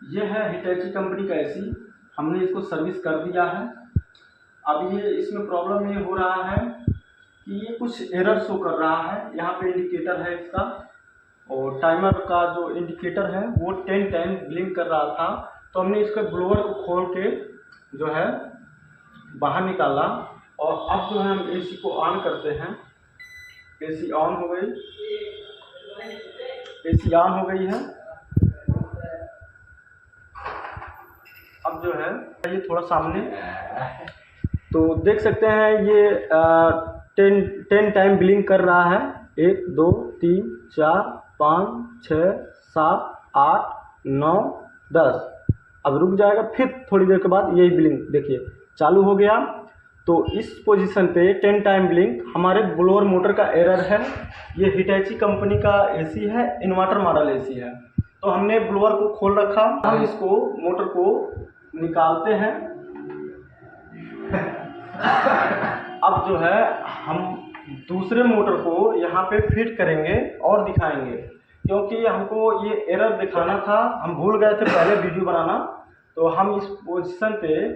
ये है हिटैची कंपनी का एसी। हमने इसको सर्विस कर दिया है। अब ये इसमें प्रॉब्लम ये हो रहा है कि ये कुछ एरर शो कर रहा है। यहाँ पे इंडिकेटर है इसका, और टाइमर का जो इंडिकेटर है वो 10 टाइम ब्लिंक कर रहा था। तो हमने इसके ब्लोअर को खोल के जो है बाहर निकाला, और अब जो है हम एसी को ऑन करते हैं। एसी ऑन हो गई, एसी ऑन हो गई है। अब जो है ये थोड़ा सामने तो देख सकते हैं ये 10 टाइम ब्लिंक कर रहा है। 1 2 3 4 5 6 7 8 9 10। अब रुक जाएगा, फिर थोड़ी देर के बाद यही ब्लिंक देखिए चालू हो गया। तो इस पोजीशन पे 10 टाइम ब्लिंक हमारे ब्लोअर मोटर का एरर है। ये हिटैची कंपनी का एसी है, इन्वर्टर मॉडल एसी है। तो हमने ब्लोअर को खोल रखा, हम इसको मोटर को निकालते हैं। अब जो है हम दूसरे मोटर को यहाँ पे फिट करेंगे और दिखाएंगे, क्योंकि हमको ये एरर दिखाना था। हम भूल गए थे पहले वीडियो बनाना। तो हम इस पोजीशन पे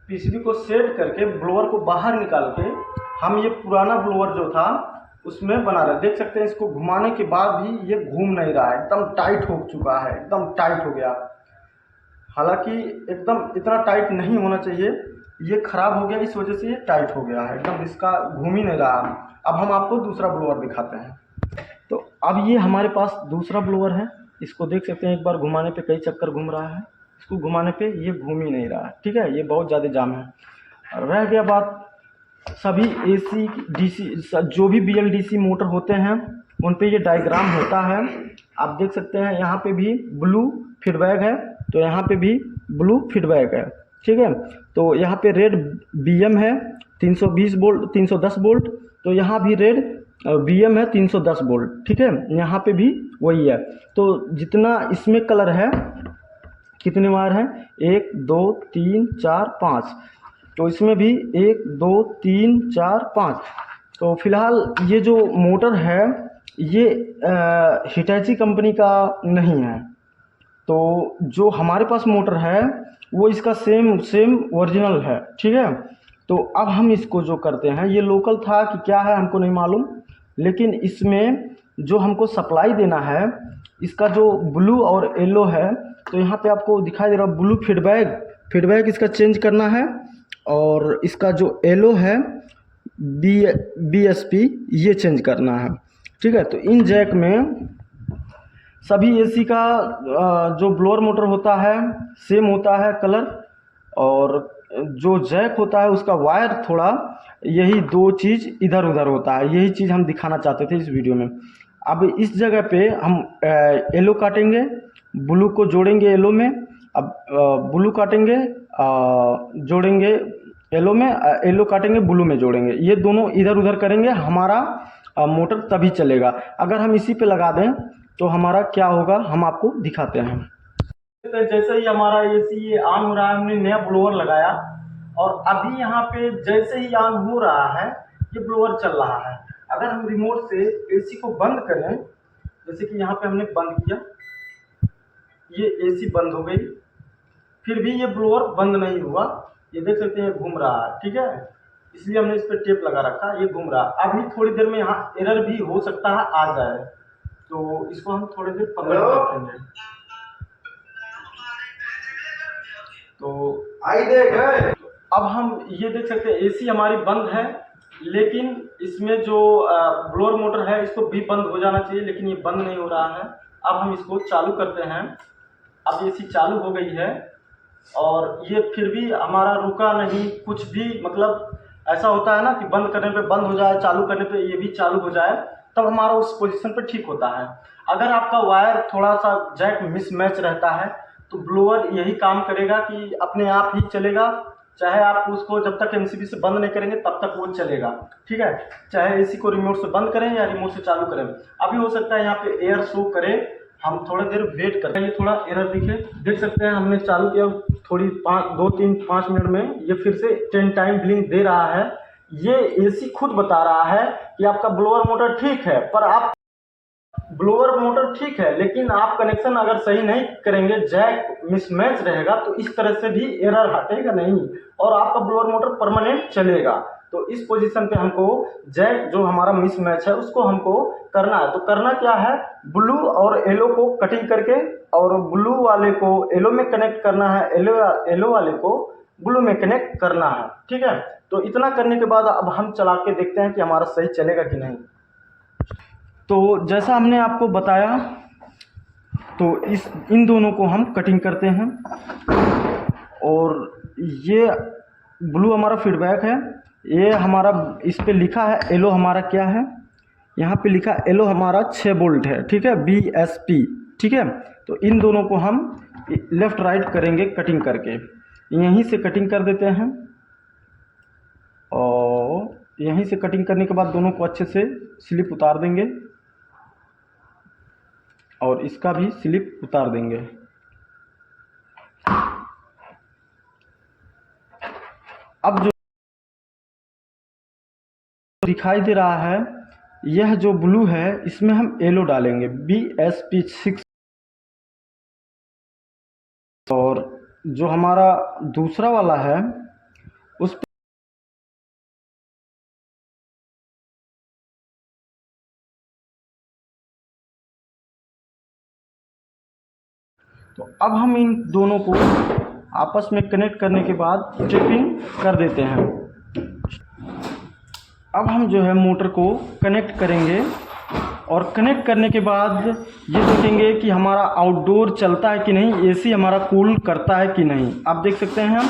पीसीबी को सेट करके ब्लोअर को बाहर निकाल के हम ये पुराना ब्लोअर जो था उसमें बना रहे। देख सकते हैं इसको घुमाने के बाद भी ये घूम नहीं रहा है, एकदम टाइट हो चुका है, एकदम टाइट हो गया। हालांकि एकदम इतना टाइट नहीं होना चाहिए, ये ख़राब हो गया, इस वजह से ये टाइट हो गया है, एकदम इसका घूम ही नहीं रहा। अब हम आपको दूसरा ब्लोअर दिखाते हैं। तो अब ये हमारे पास दूसरा ब्लोअर है। इसको देख सकते हैं, एक बार घुमाने पे कई चक्कर घूम रहा है, इसको घुमाने पे ये घूम ही नहीं रहा है। ठीक है, ये बहुत ज़्यादा जाम है। रह गया बात सभी एसी डीसी जो भी बीएलडीसी मोटर होते हैं उन पे ये डायग्राम होता है। आप देख सकते हैं यहाँ पे भी ब्लू फीडबैक है, तो यहाँ पे भी ब्लू फीडबैक है। ठीक है, तो यहाँ पे रेड बीएम है 320 वोल्ट 310 वोल्ट, तो यहाँ भी रेड बीएम है 310 वोल्ट। ठीक है, यहाँ पे भी वही है। तो जितना इसमें कलर है, कितने वायर हैं, 1 2 3 4 5, तो इसमें भी 1 2 3 4 5। तो फिलहाल ये जो मोटर है ये हिटैची कंपनी का नहीं है। तो जो हमारे पास मोटर है वो इसका सेम ओरिजिनल है। ठीक है, तो अब हम इसको जो करते हैं, ये लोकल था कि क्या है हमको नहीं मालूम, लेकिन इसमें जो हमको सप्लाई देना है इसका जो ब्लू और येलो है, तो यहाँ पे आपको दिखाई दे रहा ब्लू फीडबैक इसका चेंज करना है, और इसका जो येलो है BSP ये चेंज करना है। ठीक है, तो इन जैक में सभी एसी का जो ब्लोअर मोटर होता है सेम होता है कलर, और जो जैक होता है उसका वायर थोड़ा यही दो चीज़ इधर उधर होता है। यही चीज़ हम दिखाना चाहते थे इस वीडियो में। अब इस जगह पे हम येलो काटेंगे, ब्लू को जोड़ेंगे येलो में। अब ब्लू काटेंगे जोड़ेंगे येलो में, येलो काटेंगे ब्लू में जोड़ेंगे। ये दोनों इधर उधर करेंगे, हमारा मोटर तभी चलेगा। अगर हम इसी पे लगा दें तो हमारा क्या होगा हम आपको दिखाते हैं। तो जैसे ही हमारा एसी ये ऑन हो रहा है, हमने नया ब्लोअर लगाया, और अभी यहाँ पे जैसे ही ऑन हो रहा है ये ब्लोअर चल रहा है। अगर हम रिमोट से एसी को बंद करें, जैसे कि यहाँ पे हमने बंद किया, ये एसी बंद हो गई, फिर भी ये ब्लोअर बंद नहीं हुआ। ये देख सकते हैं घूम रहा है। ठीक है, इसलिए हमने इस पर टेप लगा रखा, ये घूम रहा है। अभी थोड़ी देर में यहाँ एरर भी हो सकता है आ जाए, तो इसको हम थोड़ी देर पकड़ के रखेंगे। तो आई देख, अब हम ये देख सकते हैं एसी हमारी बंद है, लेकिन इसमें जो ब्लोअर मोटर है इसको भी बंद हो जाना चाहिए, लेकिन ये बंद नहीं हो रहा है। अब हम इसको चालू करते हैं। अब एसी चालू हो गई है, और ये फिर भी हमारा रुका नहीं कुछ भी। मतलब ऐसा होता है ना कि बंद करने पे बंद हो जाए, चालू करने पे ये भी चालू हो जाए, तब हमारा उस पोजीशन पे ठीक होता है। अगर आपका वायर थोड़ा सा जैक मिसमैच रहता है तो ब्लोअर यही काम करेगा कि अपने आप ही चलेगा, चाहे आप उसको जब तक एमसीबी से बंद नहीं करेंगे तब तक वो चलेगा। ठीक है, चाहे एसी को रिमोट से बंद करें या रिमोट से चालू करें। अभी हो सकता है यहाँ पे एयर शो करे, हम थोड़ी देर वेट करें, ये थोड़ा एरर दिखे। देख सकते हैं हमने चालू किया, थोड़ी 2-3-5 मिनट में ये फिर से 10 टाइम ब्लिंक दे रहा है। ये एसी खुद बता रहा है कि आपका ब्लोअर मोटर ठीक है, पर आप ब्लोअर मोटर ठीक है, लेकिन आप कनेक्शन अगर सही नहीं करेंगे, जैक मिसमैच रहेगा तो इस तरह से भी एरर हटेगा नहीं और आपका ब्लोअर मोटर परमानेंट चलेगा। तो इस पोजीशन पे हमको जैक जो हमारा मिसमैच है उसको हमको करना है। तो करना क्या है, ब्लू और येलो को कटिंग करके और ब्लू वाले को येलो में कनेक्ट करना है, येलो वाले को ब्लू में कनेक्ट करना है। ठीक है, तो इतना करने के बाद अब हम चला के देखते हैं कि हमारा सही चलेगा कि नहीं। तो जैसा हमने आपको बताया, तो इन दोनों को हम कटिंग करते हैं और ये ब्लू हमारा फीडबैक है, ये हमारा इस पे लिखा है येलो हमारा क्या है, यहाँ पे लिखा येलो हमारा 6 वोल्ट है। ठीक है, BSP। ठीक है, तो इन दोनों को हम लेफ़्ट राइट करेंगे कटिंग करके, यहीं से कटिंग कर देते हैं और यहीं से कटिंग करने के बाद दोनों को अच्छे से स्लिप उतार देंगे और इसका भी स्लिप उतार देंगे। अब जो दिखाई दे रहा है, यह जो ब्लू है इसमें हम येलो डालेंगे BSP 6, और जो हमारा दूसरा वाला है उस पर तो अब हम इन दोनों को आपस में कनेक्ट करने के बाद स्टेपिंग कर देते हैं। अब हम जो है मोटर को कनेक्ट करेंगे और कनेक्ट करने के बाद ये देखेंगे कि हमारा आउटडोर चलता है कि नहीं, AC हमारा कूल करता है कि नहीं। आप देख सकते हैं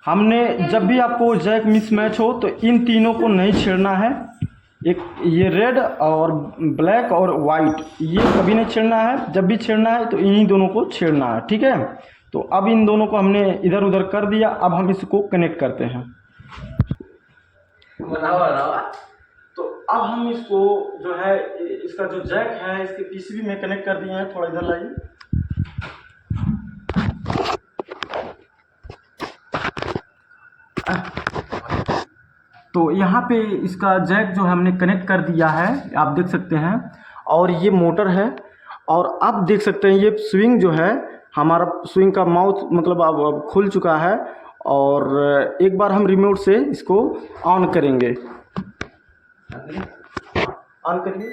हमने जब भी आपको जैक मिसमैच हो तो इन तीनों को नहीं छेड़ना है, एक ये रेड और ब्लैक और वाइट ये कभी नहीं छेड़ना है, जब भी छेड़ना है तो इन्हीं दोनों को छेड़ना है। ठीक है, तो अब इन दोनों को हमने इधर उधर कर दिया, अब हम इसको कनेक्ट करते हैं। तो अब हम इसको जो है इसका जो जैक है इसके PCB में कनेक्ट कर दिए हैं। थोड़ा इधर लाइए। तो यहाँ पे इसका जैक जो हमने कनेक्ट कर दिया है, आप देख सकते हैं, और ये मोटर है और आप देख सकते हैं ये स्विंग जो है हमारा स्विंग का माउथ मतलब अब खुल चुका है और एक बार हम रिमोट से इसको ऑन करेंगे। ऑन करिए।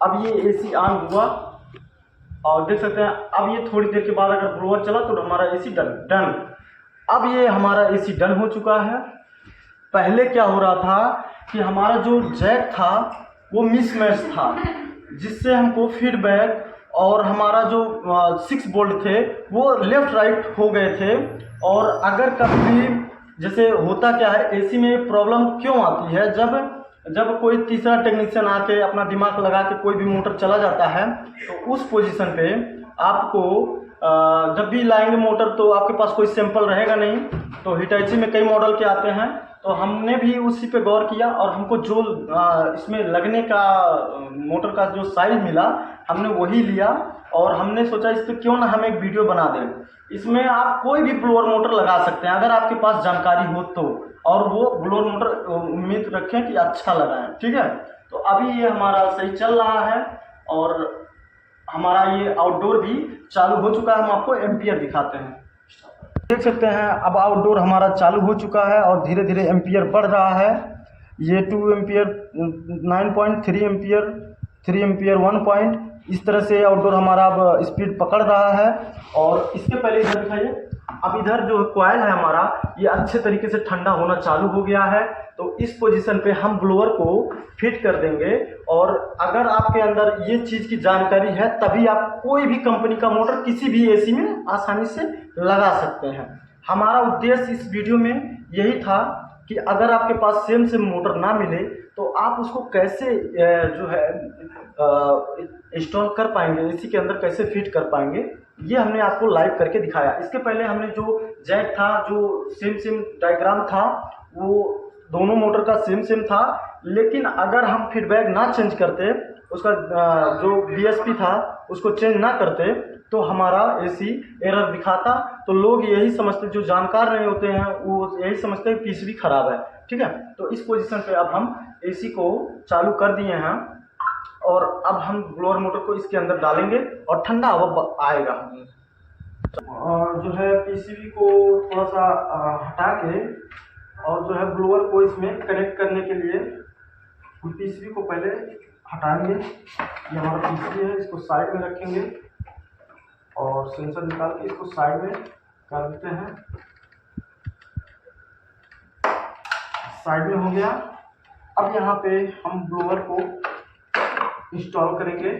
अब ये AC ऑन हुआ और देख सकते हैं अब ये थोड़ी देर के बाद अगर ब्लोअर चला तो हमारा AC डन। अब ये हमारा AC डन हो चुका है। पहले क्या हो रहा था कि हमारा जो जैक था वो मिसमैच था, जिससे हमको फीडबैक और हमारा जो 6 वोल्ट थे वो लेफ्ट राइट हो गए थे। और अगर कभी जैसे होता क्या है, AC में प्रॉब्लम क्यों आती है, जब कोई तीसरा टेक्नीशियन आके अपना दिमाग लगा के कोई भी मोटर चला जाता है तो उस पोजीशन पे आपको जब भी लाएंगे मोटर तो आपके पास कोई सैंपल रहेगा नहीं। तो हिटैची में कई मॉडल के आते हैं, तो हमने भी उसी पे गौर किया और हमको जो इसमें लगने का मोटर का जो साइज मिला हमने वही लिया और हमने सोचा इस पर क्यों ना हम एक वीडियो बना दें। इसमें आप कोई भी ब्लोअर मोटर लगा सकते हैं अगर आपके पास जानकारी हो तो, और वो ब्लोअर मोटर उम्मीद रखें कि अच्छा लगाएं। ठीक है, तो अभी ये हमारा सही चल रहा है और हमारा ये आउटडोर भी चालू हो चुका है। हम आपको एम्पियर दिखाते हैं, देख सकते हैं अब आउटडोर हमारा चालू हो चुका है और धीरे धीरे एम्पियर बढ़ रहा है। ये 2 एम्पियर, 9.3 एम्पियर, 3 एम्पियर, 1 पॉइंट, इस तरह से आउटडोर हमारा अब स्पीड पकड़ रहा है। और इसके पहले इधर दिखाइए, अब इधर जो कॉइल है हमारा ये अच्छे तरीके से ठंडा होना चालू हो गया है। तो इस पोजीशन पे हम ब्लोअर को फिट कर देंगे और अगर आपके अंदर ये चीज़ की जानकारी है तभी आप कोई भी कंपनी का मोटर किसी भी AC में आसानी से लगा सकते हैं। हमारा उद्देश्य इस वीडियो में यही था कि अगर आपके पास सेम मोटर ना मिले तो आप उसको कैसे जो है इंस्टॉल कर पाएंगे, AC के अंदर कैसे फिट कर पाएंगे, ये हमने आपको लाइव करके दिखाया। इसके पहले हमने जो जैक था, जो सेम डायग्राम था, वो दोनों मोटर का सेम था, लेकिन अगर हम फीडबैक ना चेंज करते, उसका जो BSP था उसको चेंज ना करते तो हमारा AC एरर दिखाता। तो लोग यही समझते, जो जानकार नहीं होते हैं वो यही समझते हैं PCB खराब है। ठीक है, तो इस पोजीशन पे अब हम AC को चालू कर दिए हैं और अब हम ब्लोअर मोटर को इसके अंदर डालेंगे और ठंडा हवा आएगा। और जो है पीसीबी को थोड़ा सा हटा के और जो है ब्लोअर को इसमें कनेक्ट करने के लिए हम पीसीबी को पहले हटाएंगे। ये हमारा पीसीबी है, इसको साइड में रखेंगे और सेंसर निकाल के इसको साइड में कर देते हैं। साइड में हो गया। अब यहाँ पे हम ब्लोअर को इंस्टॉल करेंगे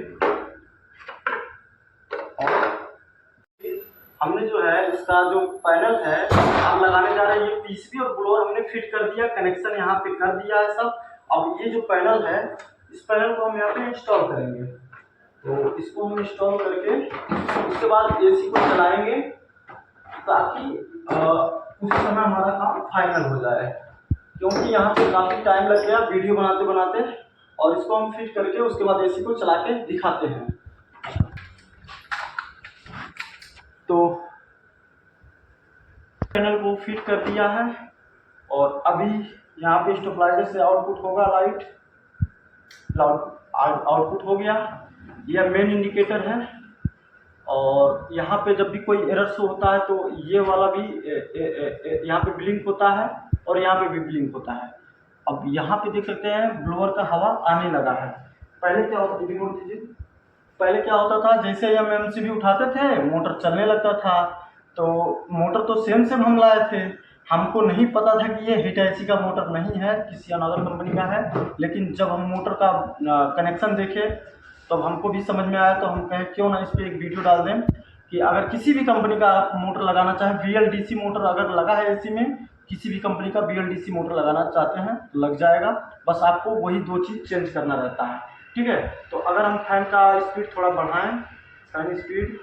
और हमने जो है इसका जो पैनल है हम लगाने जा रहे हैं। ये पीसीबी और ब्लोअर हमने फिट कर दिया, कनेक्शन यहाँ पे कर दिया है सब। अब ये जो पैनल है इस पैनल को हम यहाँ पे इंस्टॉल करेंगे। तो इसको हम इंस्टॉल करके उसके बाद एसी को चलाएंगे ताकि उस समय हमारा काम फाइनल हो जाए, क्योंकि यहाँ पे काफ़ी टाइम लग गया वीडियो बनाते बनाते। और इसको हम फिट करके उसके बाद एसी को चला के दिखाते हैं। तो पैनल को फिट कर दिया है और अभी यहाँ पे स्टेबलाइजर से आउटपुट होगा, लाइट आउटपुट हो गया। यह मेन इंडिकेटर है और यहाँ पे जब भी कोई एरर शो होता है तो ये वाला भी यहाँ पे ब्लिंक होता है और यहाँ पे भी ब्लिंक होता है। अब यहाँ पे देख सकते हैं ब्लोअर का हवा आने लगा है। पहले क्या होता था, रिमोट दीजिए। पहले क्या होता था, जैसे हम एमसीबी उठाते थे मोटर चलने लगता था। तो मोटर तो सेम हम लाए थे, हमको नहीं पता था कि ये हिटैची का मोटर नहीं है, किसी अनदर कंपनी का है। लेकिन जब हम मोटर का कनेक्शन देखे तब हमको भी समझ में आया, तो हम कहें क्यों ना इस पर एक वीडियो डाल दें कि अगर किसी भी कंपनी का मोटर लगाना चाहे, VLDC मोटर अगर लगा है एसी में, किसी भी कंपनी का VLDC मोटर लगाना चाहते हैं तो लग जाएगा। बस आपको वही दो चीज़ चेंज करना रहता है, ठीक है। तो अगर हम फैन का स्पीड थोड़ा बढ़ाएं, फैन स्पीड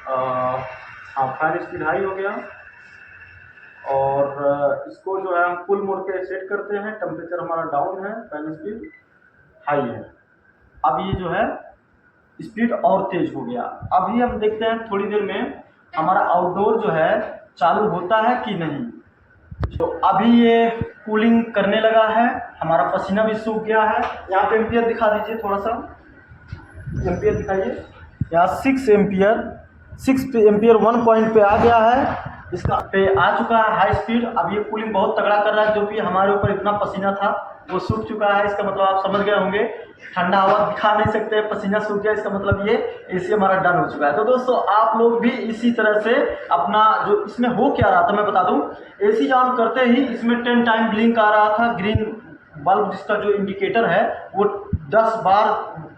हाँ फैन स्पीड हाई हो गया और इसको जो है हम फुल मोड पे सेट करते हैं। टेम्परेचर हमारा डाउन है, फैन स्पीड हाई है। अब ये जो है स्पीड और तेज हो गया। अभी हम देखते हैं थोड़ी देर में हमारा आउटडोर जो है चालू होता है कि नहीं। तो अभी ये कूलिंग करने लगा है, हमारा पसीना भी सूख गया है। यहाँ पे एम्पियर दिखा दीजिए, थोड़ा सा एम्पियर दिखाइए। यहाँ 6 एम्पियर 1 पॉइंट पे आ गया है, इसका पे आ चुका है हाई स्पीड। अब ये कूलिंग बहुत तगड़ा कर रहा है, जो भी हमारे ऊपर इतना पसीना था वो सूख चुका है। इसका मतलब आप समझ गए होंगे, ठंडा हवा दिखा नहीं सकते, पसीना सूख गया, इसका मतलब ये एसी हमारा डन हो चुका है। तो दोस्तों आप लोग भी इसी तरह से अपना जो इसमें हो क्या रहा था मैं बता दूं। एसी ऑन करते ही इसमें 10 टाइम ब्लिंक आ रहा था, ग्रीन बल्ब जिसका जो इंडिकेटर है वो 10 बार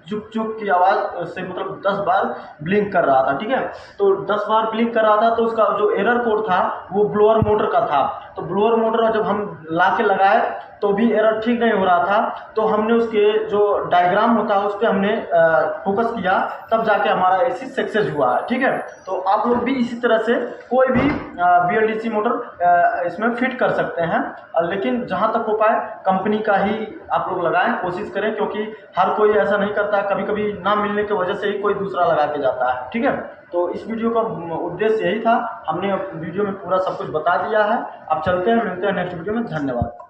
चुक चुक की आवाज़ से मतलब 10 बार ब्लिंक कर रहा था, ठीक है। तो 10 बार ब्लिंक कर रहा था तो उसका जो एरर कोड था वो ब्लोअर मोटर का था। तो ब्लोअर मोटर जब हम ला के लगाए तो भी एरर ठीक नहीं हो रहा था। तो हमने उसके जो डायग्राम होता है उस पर हमने फोकस किया, तब जाके हमारा एसी सक्सेस हुआ है, ठीक है। तो आप लोग भी इसी तरह से कोई भी VLDC मोटर इसमें फिट कर सकते हैं, लेकिन जहाँ तक हो पाए कंपनी का ही आप लोग लगाएं, कोशिश करें, क्योंकि हर कोई ऐसा नहीं करता, कभी कभी ना मिलने की वजह से ही कोई दूसरा लगा के जाता है, ठीक है। तो इस वीडियो का उद्देश्य यही था, हमने वीडियो में पूरा सब कुछ बता दिया है। अब चलते हैं, मिलते हैं नेक्स्ट वीडियो में। धन्यवाद।